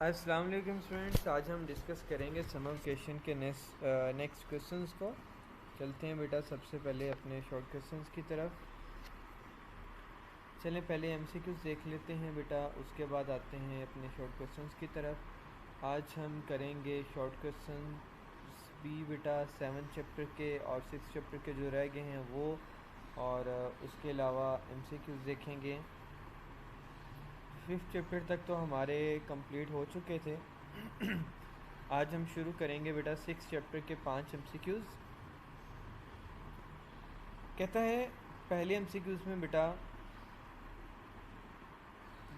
अस्सलाम वालेकुम स्टूडेंट्स, आज हम डिस्कस करेंगे समर वेकेशन के नेक्स्ट क्वेश्चंस को। चलते हैं बेटा सबसे पहले अपने शॉर्ट क्वेश्चंस की तरफ। चलें पहले एमसीक्यूज देख लेते हैं बेटा, उसके बाद आते हैं अपने शॉर्ट क्वेश्चंस की तरफ। आज हम करेंगे शॉर्ट क्वेश्चन भी बेटा 7 चैप्टर के और 6 चैप्टर के जो रह गए हैं वो, और उसके अलावा एमसीक्यूज देखेंगे। 5th चैप्टर तक तो हमारे कंप्लीट हो चुके थे। आज हम शुरू करेंगे बेटा 6 चैप्टर के 5 एमसीक्यूज। कहता है पहले एमसीक्यूज में बेटा,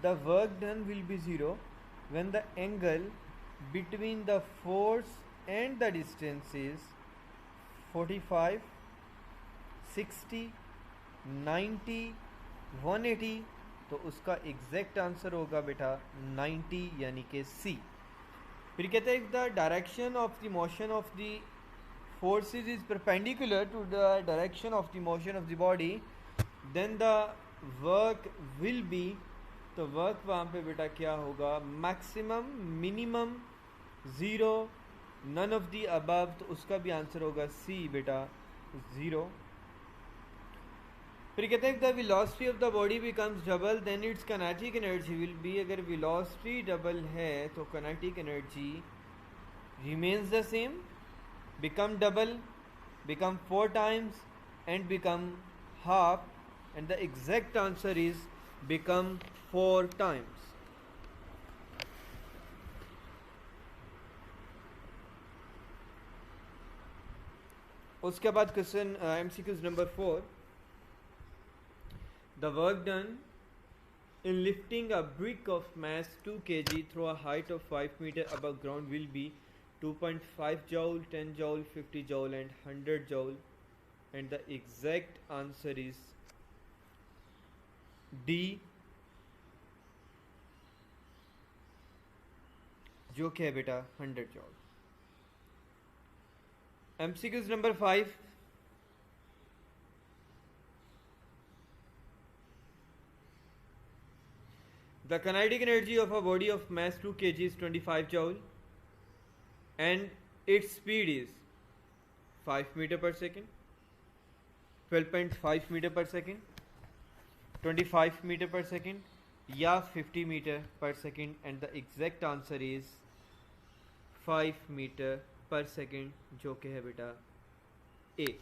the work done will be zero when the angle between the force and the distance is 45, 60, 90, 180। तो उसका एग्जैक्ट आंसर होगा बेटा 90 यानी कि सी। फिर कहते हैं the direction of the motion of the forces is perpendicular to the direction of the motion of the body, then the work will be. तो वर्क वहाँ पे बेटा क्या होगा, maximum, minimum, zero, none of the above. तो उसका भी answer होगा सी बेटा, ज़ीरो। फिर कहते हैं the velocity of the body becomes double then its kinetic energy will be. अगर वेलोसिटी डबल है तो kinetic energy remains the same, become double, become 4 times and become half, and the exact answer is become 4 times. उसके बाद question MCQs number 4, the work done in lifting a brick of mass 2 kg through a height of 5 meter above ground will be 2.5 joule, 10 joule, 50 joule and 100 joule, and the exact answer is D, जो कि है बेटा 100 joule। MCQs number 5, the kinetic energy of a body of mass 2 kg is 25 joule and its speed is 5 meter per second, 12.5 meter per second, 25 meter per second या 50 meter per second, and the exact answer is 5 meter per second, जो कि है बेटा A।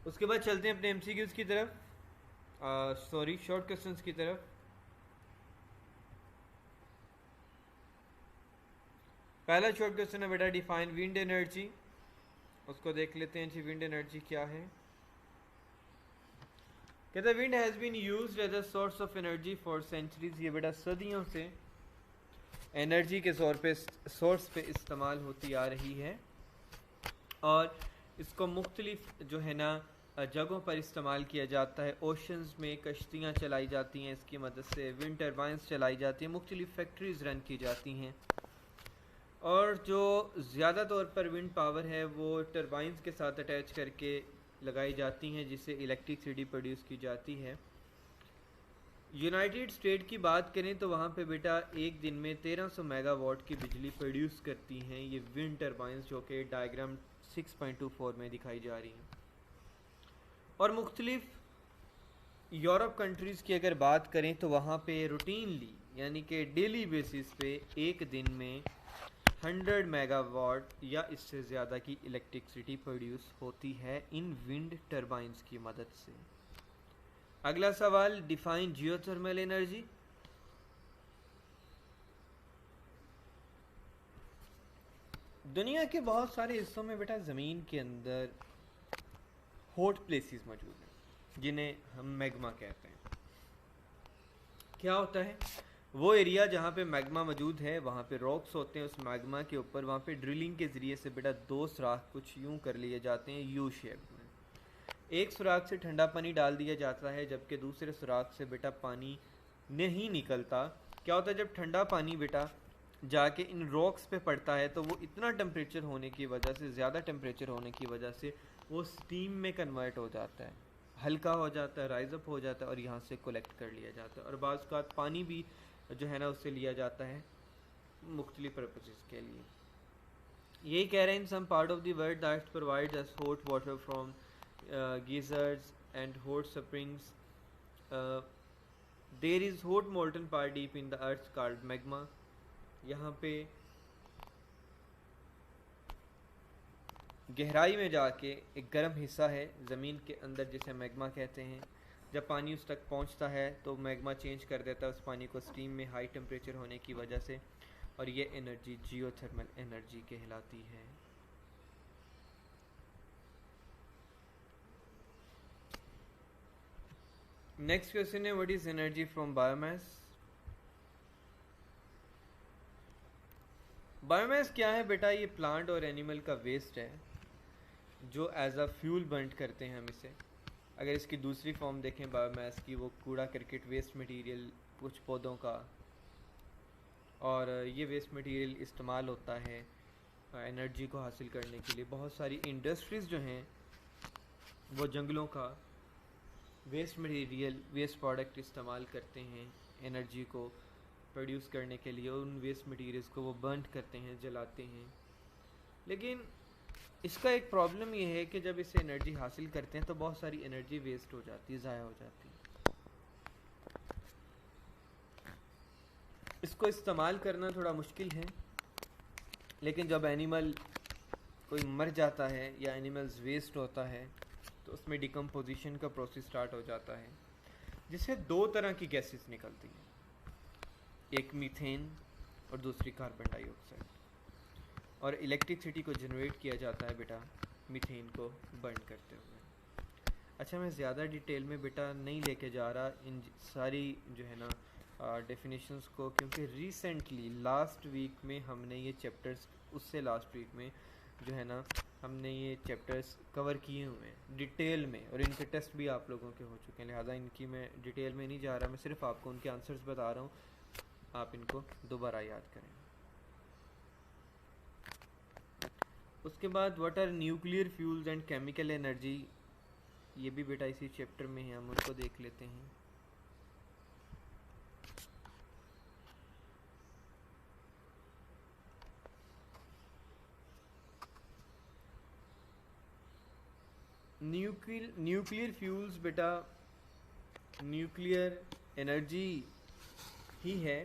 उसके बाद चलते हैं अपने एमसीक्यूज की तरफ, शॉर्ट क्वेश्चंस की तरफ। पहला शॉर्ट क्वेश्चन है बेटा, डिफाइन विंड एनर्जी। उसको देख लेते हैं जी, विंड एनर्जी क्या है। कहते हैं wind has been used as a source of energy for centuries. ये बेटा सदियों से एनर्जी के सोर्स पे इस्तेमाल होती आ रही है, और इसको मुख्तलिफ जो है ना जगहों पर इस्तेमाल किया जाता है। ओशंस में कश्तियाँ चलाई जाती हैं इसकी मदद से, विंड टर्बाइंस चलाई जाती हैं, मुख्तलिफ फैक्ट्रीज रन की जाती हैं। और जो ज़्यादा तौर पर विंड पावर है वो टर्बाइंस के साथ अटैच करके लगाई जाती हैं, जिससे इलेक्ट्रिसिटी प्रोड्यूस की जाती है। यूनाइटेड स्टेट की बात करें तो वहाँ पे बेटा एक दिन में 1300 मेगावाट की बिजली प्रोड्यूस करती हैं ये विंड टर्बाइंस, जो कि डायग्राम 6.24 में दिखाई जा रही हैं। और मुख्तलिफ यूरोप कंट्रीज़ की अगर बात करें तो वहाँ पे रूटीनली यानी कि डेली बेसिस पे एक दिन में 100 मेगावाट या इससे ज़्यादा की इलेक्ट्रिसिटी प्रोड्यूस होती है इन विंड टर्बाइंस की मदद से। अगला सवाल, डिफाइन जियोथर्मल एनर्जी। दुनिया के बहुत सारे हिस्सों में बेटा ज़मीन के अंदर हॉट प्लेसेस मौजूद हैं जिन्हें हम मैग्मा कहते हैं। क्या होता है, वो एरिया जहाँ पे मैग्मा मौजूद है वहाँ पे रॉक्स होते हैं उस मैग्मा के ऊपर, वहाँ पे ड्रिलिंग के ज़रिए से बेटा 2 सुराख कुछ यूँ कर लिए जाते हैं यू शेप में। एक सुराख से ठंडा पानी डाल दिया जाता है, जबकि दूसरे सुराख से बेटा पानी नहीं निकलता। क्या होता है, जब ठंडा पानी बेटा जाके इन रॉक्स पे पड़ता है तो वो इतना टेम्परेचर होने की वजह से, ज़्यादा टेम्परेचर होने की वजह से वो स्टीम में कन्वर्ट हो जाता है। हल्का हो जाता है, राइज अप हो जाता है और यहाँ से कलेक्ट कर लिया जाता है। और बाज़ औक़ात पानी भी जो है ना उससे लिया जाता है मुख्तलिफ पर्पसेस के लिए। यही कह रहे हैं, in some part of the world that provides us hot water from geysers and hot springs, there is hot molten part deep in the earth called magma. यहाँ पे गहराई में जाके एक गर्म हिस्सा है ज़मीन के अंदर जिसे मैग्मा कहते हैं। जब पानी उस तक पहुंचता है तो मैग्मा चेंज कर देता है उस पानी को स्टीम में हाई टेम्परेचर होने की वजह से, और ये एनर्जी जियोथर्मल एनर्जी कहलाती है। नेक्स्ट क्वेश्चन है, what is energy from biomass. Biomass क्या है बेटा? ये प्लांट और एनिमल का वेस्ट है जो एज अ फ्यूल बर्न करते हैं हम इसे। अगर इसकी दूसरी फॉर्म देखें बायोमास की, वो कूड़ा करकट वेस्ट मटेरियल कुछ पौधों का, और ये वेस्ट मटेरियल इस्तेमाल होता है एनर्जी को हासिल करने के लिए। बहुत सारी इंडस्ट्रीज़ जो हैं वो जंगलों का वेस्ट मटेरियल, वेस्ट प्रोडक्ट इस्तेमाल करते हैं एनर्जी को प्रोड्यूस करने के लिए, और उन वेस्ट मटेरियल्स को वो बर्न करते हैं, जलाते हैं। लेकिन इसका एक प्रॉब्लम ये है कि जब इससे एनर्जी हासिल करते हैं तो बहुत सारी एनर्जी वेस्ट हो जाती है, ज़ाया हो जाती है। इसको इस्तेमाल करना थोड़ा मुश्किल है, लेकिन जब एनिमल कोई मर जाता है या एनिमल्स वेस्ट होता है तो उसमें डिकम्पोजिशन का प्रोसेस स्टार्ट हो जाता है, जिससे दो तरह की गैसेस निकलती हैं, एक मीथेन और दूसरी कार्बन डाइऑक्साइड। और इलेक्ट्रिसिटी को जनरेट किया जाता है बेटा मीथेन को बर्न करते हुए। अच्छा, मैं ज़्यादा डिटेल में बेटा नहीं लेके जा रहा इन सारी जो है ना डेफिनेशंस को, क्योंकि रिसेंटली लास्ट वीक में हमने ये चैप्टर्स, उससे लास्ट वीक में जो है ना हमने ये चैप्टर्स कवर किए हुए हैं डिटेल में, और इनके टेस्ट भी आप लोगों के हो चुके हैं, लिहाजा इनकी मैं डिटेल में नहीं जा रहा, मैं सिर्फ आपको उनके आंसर्स बता रहा हूँ, आप इनको दोबारा याद करें। उसके बाद what are nuclear fuels and chemical energy, ये भी बेटा इसी चैप्टर में है, हम उसको देख लेते हैं। न्यूक्लियर फ्यूल्स बेटा न्यूक्लियर एनर्जी ही है।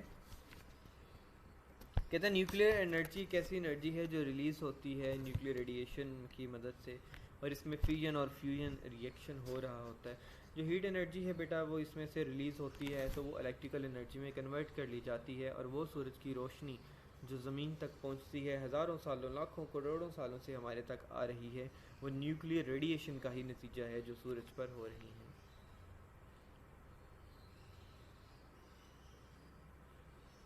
कहते हैं न्यूक्लियर एनर्जी कैसी एनर्जी है जो रिलीज़ होती है न्यूक्लियर रेडिएशन की मदद से, और इसमें फिजन और फ्यूजन रिएक्शन हो रहा होता है। जो हीट एनर्जी है बेटा वो इसमें से रिलीज़ होती है तो वो इलेक्ट्रिकल एनर्जी में कन्वर्ट कर ली जाती है, और वो सूरज की रोशनी जो ज़मीन तक पहुंचती है हज़ारों सालों, लाखों करोड़ों सालों से हमारे तक आ रही है, वो न्यूक्लियर रेडिएशन का ही नतीजा है जो सूरज पर हो रही है।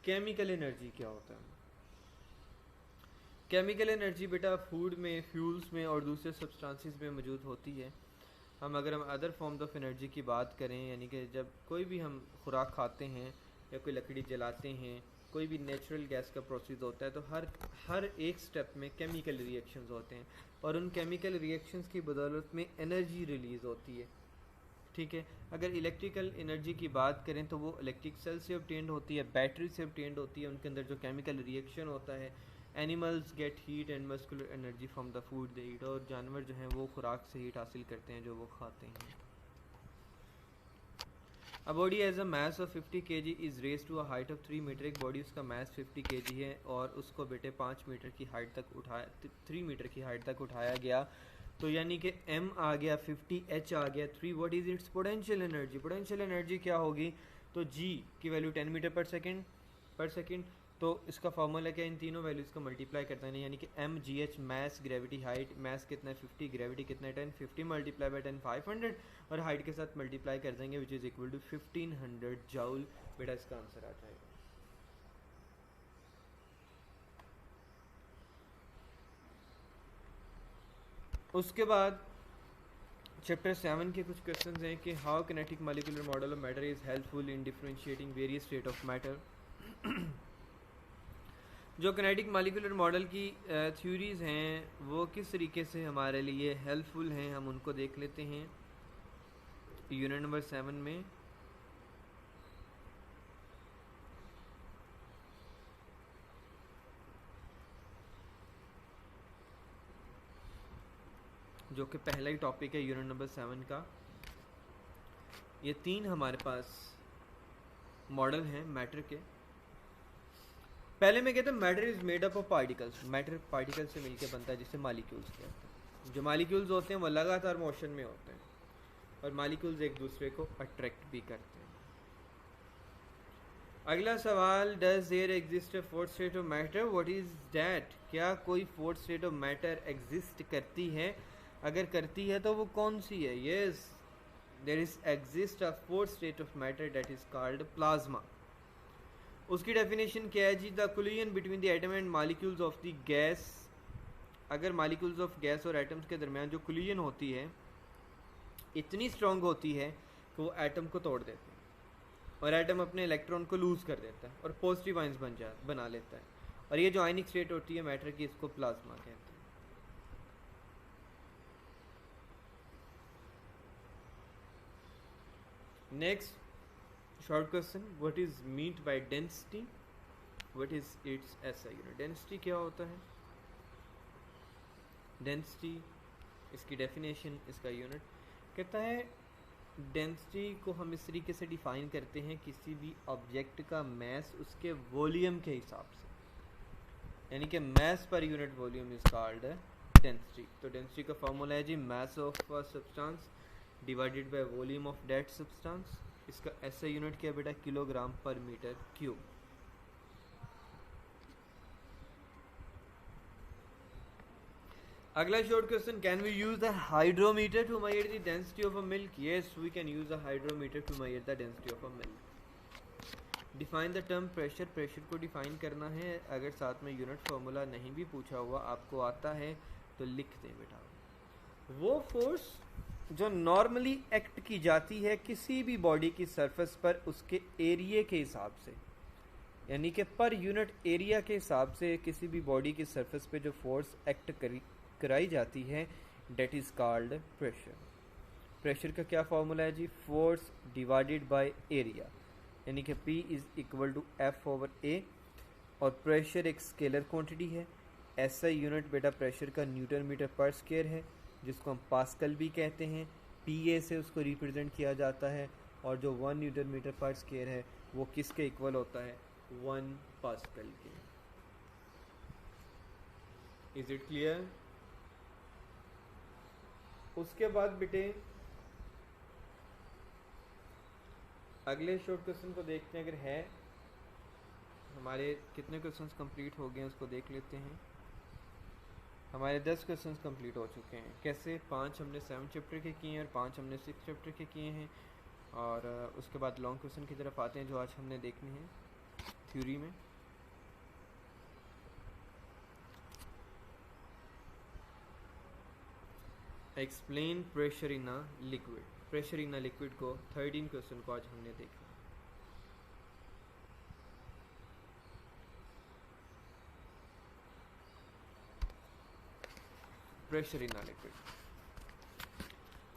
केमिकल एनर्जी क्या होता है? केमिकल एनर्जी बेटा फूड में, फ्यूल्स में और दूसरे सब्सटेंसेस में मौजूद होती है। अगर हम अदर फॉर्म्स ऑफ एनर्जी की बात करें, यानी कि जब कोई भी हम खुराक खाते हैं या कोई लकड़ी जलाते हैं, कोई भी नेचुरल गैस का प्रोसेस होता है, तो हर एक स्टेप में केमिकल रिएक्शंस होते हैं, और उन केमिकल रिएक्शंस की बदौलत में एनर्जी रिलीज़ होती है। ठीक है, अगर इलेक्ट्रिकल एनर्जी की बात करें तो वो इलेक्ट्रिक सेल से ऑब्टेन्ड होती है, बैटरी से ऑब्टेन्ड होती है, उनके अंदर जो केमिकल रिएक्शन होता है। Animals get heat and muscular energy from the food they eat, और जानवर जो हैं वो खुराक से हीट हासिल करते हैं जो वो खाते हैं। A body as a mass of 50 kg is raised to a height of 3 metre. एक बॉडी उसका मास 50 kg है और उसको बेटे 5 मीटर की हाइट तक उठाया, 3 मीटर की हाइट तक उठाया गया, तो यानी कि m आ गया 50, h आ गया 3। What is it's potential energy? Potential energy क्या होगी? तो g की वैल्यू 10 मीटर पर सेकेंड, तो इसका फार्मूला क्या है? इन तीनों वैल्यूज़ को मल्टीप्लाई करता है, यानी कि m g h मास, ग्रेविटी, हाइट। मास कितना है 50, ग्रेविटी कितना है 10, 50 मल्टीप्लाई बाई 10 500, और हाइट के साथ मल्टीप्लाई कर देंगे which is equal to 1500 joule. बेटा इसका आंसर आ जाएगा। उसके बाद चैप्टर 7 के कुछ क्वेश्चंस हैं कि how kinetic molecular model of matter is helpful in differentiating various state of matter. जो किनेटिक मॉलिक्यूलर मॉडल की थ्योरीज़ हैं वो किस तरीके से हमारे लिए हेल्पफुल हैं, हम उनको देख लेते हैं। यूनिट नंबर 7 में जो कि पहला ही टॉपिक है यूनिट नंबर 7 का, ये 3 हमारे पास मॉडल हैं मैटर के। पहले मैं कहता हूँ matter is made up of particles. Matter particle से मिलकर बनता है, जिसे मालिक्यूल्स कहते हैं। जो मालिक्यूल्स होते हैं वो लगातार मोशन में होते हैं और मालिक्यूल्स एक दूसरे को अट्रैक्ट भी करते हैं। अगला सवाल, does there exist a fourth state of matter, what is that? क्या कोई fourth state of matter exist करती है? अगर करती है तो वो कौन सी है? Yes, there is exist a fourth state of matter that is called plasma. उसकी डेफिनेशन क्या है जी? The collision between the atom and molecules of the gas. अगर मॉलिक्यूल्स ऑफ गैस और एटम्स के दरमियान जो कोलिजन होती है इतनी स्ट्रांग होती है कि वो एटम को तोड़ देते हैं और एटम अपने इलेक्ट्रॉन को लूज कर देता है और पॉजिटिव आयंस बना लेता है। और ये जो आयनिक स्टेट होती है मैटर की, इसको प्लाज्मा कहते हैं। Next short question, what is meant by density, what is it's SI unit? Density क्या होता है? डेंसिटी, इसकी डेफिनेशन, इसका यूनिट कहता है डेंसिटी को हम इस तरीके से डिफाइन करते हैं, किसी भी ऑब्जेक्ट का मैस उसके वॉल्यूम के हिसाब से, यानी कि mass per unit volume is called density. तो डेंसिटी का फॉर्मूला है जी mass of substance divided by volume of that substance. इसका ऐसा यूनिट क्या बेटा? Kilogram per metre cube. अगला short question, can we use the hydrometer to measure the density of a milk? Yes, we can use the hydrometer to measure the density of a milk. Define the term pressure, pressure को define करना है। अगर साथ में unit formula नहीं भी पूछा हुआ, आपको आता है तो लिख दें बेटा। वो फोर्स जो नॉर्मली एक्ट की जाती है किसी भी बॉडी की सरफेस पर उसके एरिया के हिसाब से, यानी कि पर यूनिट एरिया के हिसाब से किसी भी बॉडी की सरफेस पे जो फोर्स एक्ट कराई जाती है, that is called pressure. Pressure का क्या फॉर्मूला है जी? फोर्स डिवाइडेड बाय एरिया, यानी कि P is equal to F/A। और प्रेशर एक स्केलर क्वांटिटी है। ऐसा यूनिट बेटा प्रेशर का न्यूटन मीटर पर स्क्वायर है, जिसको हम पास्कल भी कहते हैं। PA से उसको रिप्रेजेंट किया जाता है और जो 1 न्यूटन मीटर पर स्क्वायर है वो किसके इक्वल होता है? 1 पास्कल के। Is it clear? उसके बाद बेटे अगले शॉर्ट क्वेश्चन को देखते हैं। अगर है, हमारे कितने क्वेश्चंस कंप्लीट हो गए हैं उसको देख लेते हैं। हमारे 10 क्वेश्चंस कंप्लीट हो चुके हैं। कैसे? 5 हमने 7 चैप्टर के किए हैं और 5 हमने 6 चैप्टर के किए हैं। और उसके बाद लॉन्ग क्वेश्चन की तरफ आते हैं जो आज हमने देखने हैं थ्योरी में। Explain pressure in a liquid. Pressure in a liquid को 13 क्वेश्चन को आज हमने देखा। प्रेशर इन अ लिक्विड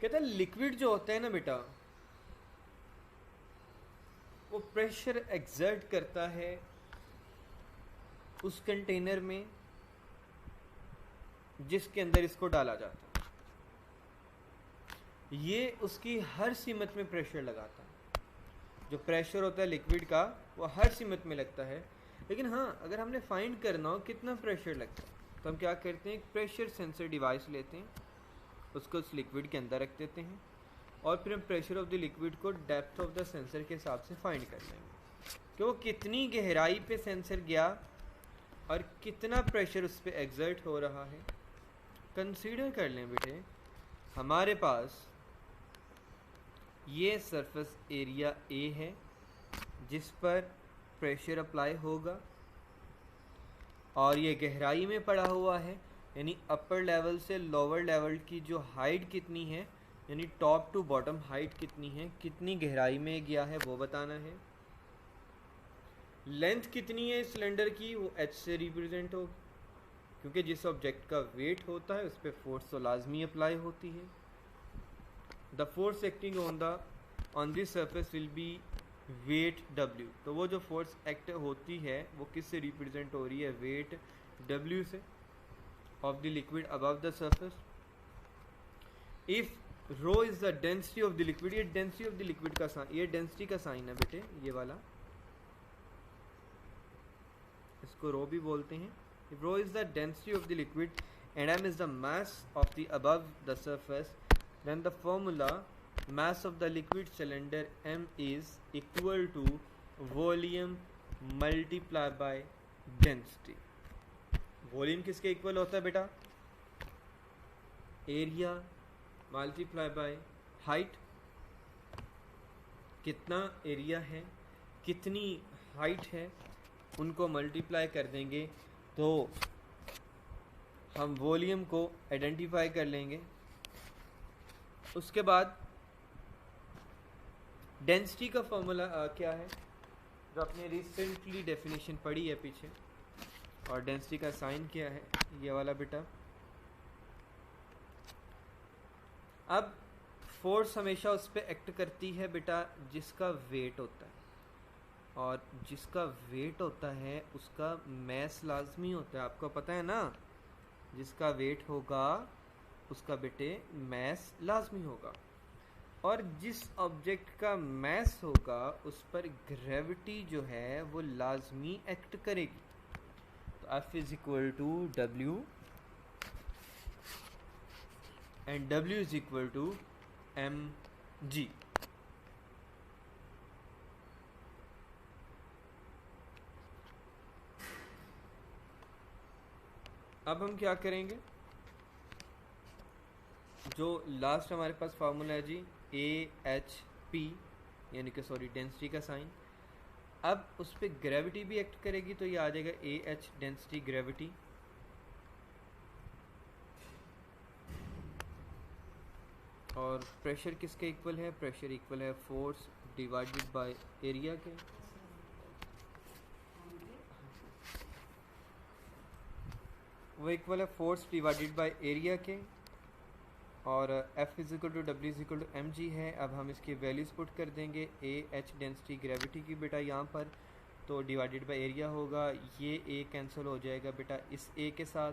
कहता है लिक्विड जो होता है ना बेटा, वो प्रेशर एक्सर्ट करता है उस कंटेनर में जिसके अंदर इसको डाला जाता है। ये उसकी हर सीमत में प्रेशर लगाता है। जो प्रेशर होता है लिक्विड का वो हर सीमत में लगता है। लेकिन हाँ, अगर हमने फाइंड करना हो कितना प्रेशर लगता है तो हम क्या करते हैं, एक प्रेशर सेंसर डिवाइस लेते हैं, उसको उस लिक्विड के अंदर रख देते हैं और फिर हम प्रेशर ऑफ द लिक्विड को डेप्थ ऑफ द सेंसर के हिसाब से फाइंड कर लेंगे कि वो कितनी गहराई पे सेंसर गया और कितना प्रेशर उस पर एक्सर्ट हो रहा है। कंसीडर कर लें बेटे, हमारे पास ये सरफेस एरिया A है जिस पर प्रेशर अप्लाई होगा और ये गहराई में पड़ा हुआ है, यानी अपर लेवल से लोअर लेवल की जो हाइट कितनी है, यानी टॉप टू बॉटम हाइट कितनी है, कितनी गहराई में गया है वो बताना है। लेंथ कितनी है इस सिलेंडर की, वो h से रिप्रेजेंट होगी क्योंकि जिस ऑब्जेक्ट का वेट होता है उस पर फोर्स तो लाजमी अप्लाई होती है। The force acting on this surface will be weight W। तो वो जो फोर्स एक्ट होती है वो किससे रिप्रेजेंट हो रही है? वेट W से of the liquid above the surface. If rho is the density of the liquid, ये डेंसिटी ऑफ द लिक्विड का साइन, ये डेंसिटी का साइन है बेटे, ये वाला, इसको रो भी बोलते हैं। If rho is the density of the liquid and m is the mass of the above the surface, then the formula mass of the liquid cylinder m is equal to volume multiplied by density। Volume किसके equal होता है बेटा? Area multiply by height. कितना area है, कितनी height है, उनको multiply कर देंगे तो हम वॉल्यूम को आइडेंटिफाई कर लेंगे। उसके बाद डेंसिटी का फॉर्मूला क्या है, जो आपने रिसेंटली डेफिनेशन पढ़ी है पीछे, और डेंसिटी का साइन क्या है, ये वाला बेटा। अब फोर्स हमेशा उस पर एक्ट करती है बेटा जिसका वेट होता है, और जिसका वेट होता है उसका मैस लाजमी होता है, आपको पता है ना। जिसका वेट होगा उसका बेटे मैस लाजमी होगा, और जिस ऑब्जेक्ट का मैस होगा उस पर ग्रेविटी जो है वो लाजमी एक्ट करेगी। तो F is equal to W and W is equal to mg। अब हम क्या करेंगे, जो लास्ट हमारे पास फार्मूला है जी AHP, यानी कि सॉरी डेंसिटी का साइन, अब उस पर ग्रेविटी भी एक्ट करेगी तो ये आ जाएगा AH डेंसिटी ग्रेविटी। और प्रेशर किसके इक्वल है? प्रेशर इक्वल है फोर्स डिवाइडेड बाय एरिया के। वो इक्वल है फोर्स डिवाइडेड बाय एरिया के, और F is equal to W is equal to mg है। अब हम इसकी वैल्यूज पुट कर देंगे, AH डेंसिटी ग्रेविटी की बेटा यहाँ पर, तो डिवाइडेड बाय एरिया होगा, ये A कैंसिल हो जाएगा बेटा इस A के साथ,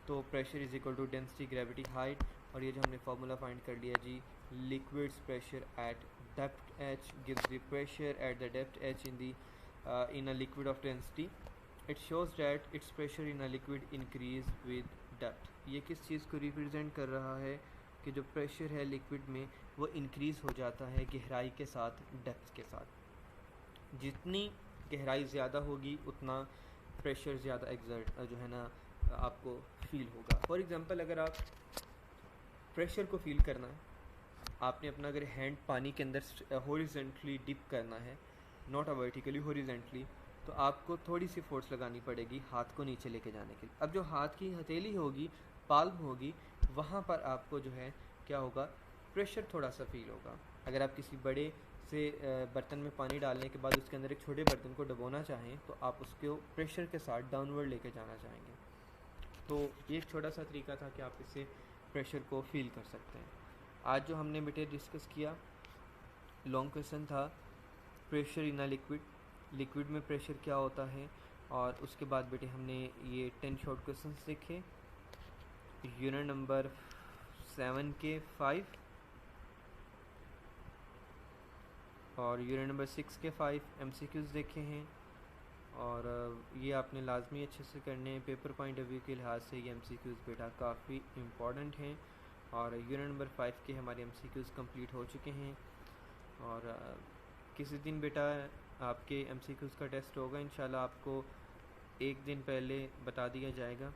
तो pressure is equal to density gravity height. और ये जो हमने फार्मूला फाइंड कर लिया जी, liquids pressure at depth H gives the pressure at the depth H in a liquid of density। It shows that its pressure in a liquid increase with depth। ये किस चीज़ को रिप्रेजेंट कर रहा है कि जो प्रेशर है लिक्विड में वो इंक्रीज़ हो जाता है गहराई के साथ, डेप्थ के साथ। जितनी गहराई ज़्यादा होगी उतना प्रेशर ज़्यादा एग्जर्ट जो है ना आपको फील होगा। फॉर एग्जांपल अगर आप प्रेशर को फील करना है, आपने अपना अगर हैंड पानी के अंदर हॉरिजॉन्टली डिप करना है, नॉट वर्टिकली, हॉरिजॉन्टली, तो आपको थोड़ी सी फोर्स लगानी पड़ेगी हाथ को नीचे लेके जाने के लिए। अब जो हाथ की हथेली होगी, पाल्म होगी, वहाँ पर आपको जो है क्या होगा, प्रेशर थोड़ा सा फील होगा। अगर आप किसी बड़े से बर्तन में पानी डालने के बाद उसके अंदर एक छोटे बर्तन को डुबोना चाहें तो आप उसको प्रेशर के साथ डाउनवर्ड लेके जाना चाहेंगे। तो ये एक छोटा सा तरीका था कि आप इससे प्रेशर को फील कर सकते हैं। आज जो हमने बेटे डिस्कस किया, लॉन्ग क्वेश्चन था pressure in a liquid, liquid में प्रेशर क्या होता है, और उसके बाद बेटे हमने ये 10 शॉर्ट क्वेश्चन देखे, यूनिट नंबर 7 के 5 और यूनिट नंबर 6 के 5 MCQs देखे हैं। और ये आपने लाजमी अच्छे से करने हैं, पेपर पॉइंट ऑफ व्यू के लिहाज से ये MCQs बेटा काफ़ी इम्पॉर्टेंट हैं। और यूनिट नंबर 5 के हमारे MCQs कंप्लीट हो चुके हैं, और किसी दिन बेटा आपके MCQs का टेस्ट होगा, इंशाल्लाह आपको एक दिन पहले बता दिया जाएगा,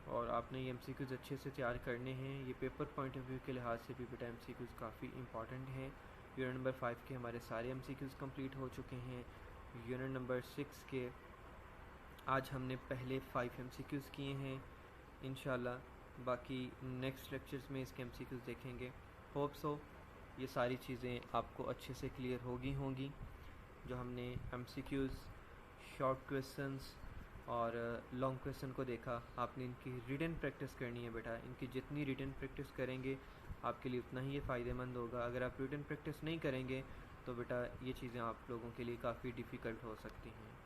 और आपने ये MCQs अच्छे से तैयार करने हैं। ये पेपर पॉइंट ऑफ व्यू के लिहाज से भी बेटा MCQs काफ़ी इंपॉर्टेंट हैं। यूनिट नंबर 5 के हमारे सारे MCQs कंप्लीट हो चुके हैं। यूनिट नंबर 6 के आज हमने पहले 5 MCQs किए हैं, इंशाल्लाह बाकी नेक्स्ट लेक्चर्स में इसके MCQs देखेंगे। होप सो ये सारी चीज़ें आपको अच्छे से क्लियर होंगी। जो हमने MCQs, शॉर्ट क्वेश्चंस और लॉन्ग क्वेश्चन को देखा, आपने इनकी रिटन प्रैक्टिस करनी है बेटा। इनकी जितनी रिटन प्रैक्टिस करेंगे आपके लिए उतना ही ये फ़ायदेमंद होगा। अगर आप रिटन प्रैक्टिस नहीं करेंगे तो बेटा ये चीज़ें आप लोगों के लिए काफ़ी डिफ़िकल्ट हो सकती हैं।